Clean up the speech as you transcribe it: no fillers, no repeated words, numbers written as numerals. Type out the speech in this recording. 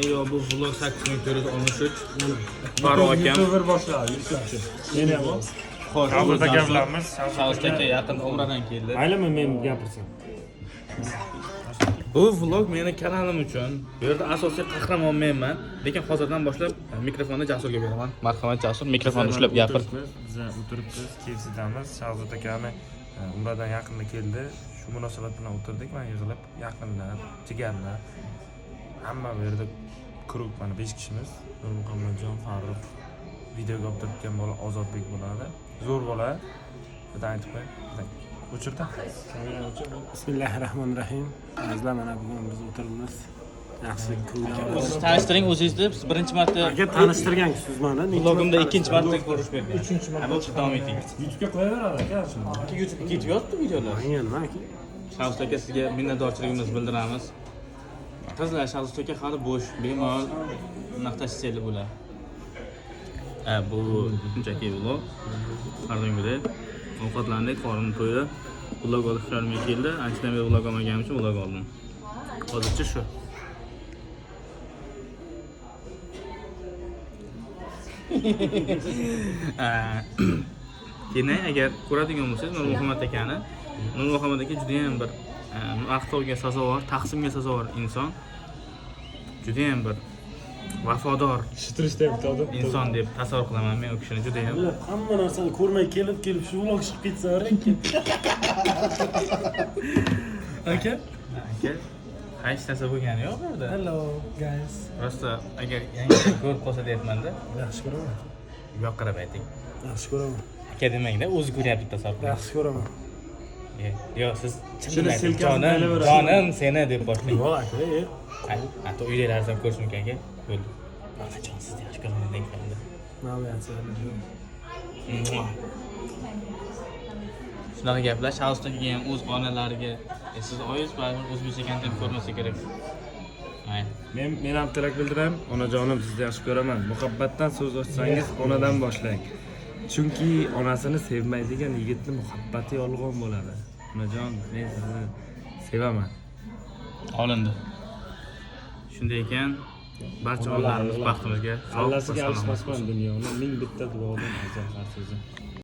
Yo bu vlog 8413. Farruh akam. YouTuber boshladi, YouTubechi. Meni ham. Xo'sh, Hozirda gaplarimiz. Shavuz aka yaqin umradan keldi. Maylimi men gapirsam? Bu vlog meni kanalim uchun. Bu yerda asosiy qahramon menman, lekin hozirdan boshlab mikrofonni Jasurga beraman. Marhamat Jasur, mikrofonni ushlab gapir. Biz o'tiribmiz, KFCdamiz. Shavuz akani umradan yaqinda keldi. Shu munosabat bilan o'tirdik, men yig'ilib yaqinlar, jigarlar hamma bu yerda krug mana 5 kishimiz. Muhammadjon, Farruh, videoga olib turgan bola Ozodbek bo'ladi. Zo'r bola. Bitta aytib qo'y. O'chirdi. Bismillahirrahmanirrahim. Azizlar, mana bugun biz o'tiribmiz. Yaxshi O'zingizni tanishtiring, o'zingizni biz birinchi marta aka tanishtirgansiz mani. vlogimda ikkinchi marta ko'rish berdim. 3-marta. Davom eting. YouTube'ga qo'yaveradi aka shuni. YouTube'ga ketib yotdi videolar. Aynan nima aka? Shavuz aka sizga minnatdorchiligimizni bildiramiz. Qizlar, Shavuz aka hali bo'sh, bemalol maqtashsanglar bo'lar. Bu shunchaki vlog. Har doimgidek ovqatlandik, qorin to'ydi. Vlog olish joyimga keldi. Anchadan beri vlog olmaganim uchun vlog oldim. Hozircha shu. Keyin agar ko'radigan bo'lsangiz, Nur Muhammad akani, Nur Muhammad aka juda ham bir maqtovga sazovor, taqsimga sazovor inson. Juda ham bir vafodor Shitirishda bitadi. inson deb tasavvur qilaman men u kishini juda ham. Hamma narsani ko'rmay kelib shu vlog chiqib ketsa Aka? Aka? Hech narsa bo'lgani yo'q bu yerda. Hello guys. Prosta agar yangi ko'rib qolsa deyapman-da. Yaxshi ko'raman. Yo'q qarab ayting. Yaxshi ko'raman. Aka demang-da, o'zi ko'ryapti tasavvur qiling. Yaxshi ko'raman. Yo'q, siz Shuni selkasini jonim seni deb boshlang. Yo'q aka, Hatto uylaringizdan ko'rish mumkin aka. Bo'ldi. Jon sizni yaxshi ko'raman deyapman-da. Shunaqa gaplar Shavuzdan keyin o'z onalariga, siz oyiz baribir o'zbekcha kontent ko'rmasa kerak. Men ham tilak bildiraman. Onajonim, sizni yaxshi ko'raman. Muhabbatdan so'z ochsangiz, onadan boshlang. Chunki onasini sevmaydigan yigitning muhabbati yolg'on bo'ladi. Onajon, men sizni sevaman. Olindi. Shunday ekan, barcha onalarimiz baxtimizga Allasiga alishmasman dunyoni. Ming bitta duodan afzal har so'zi.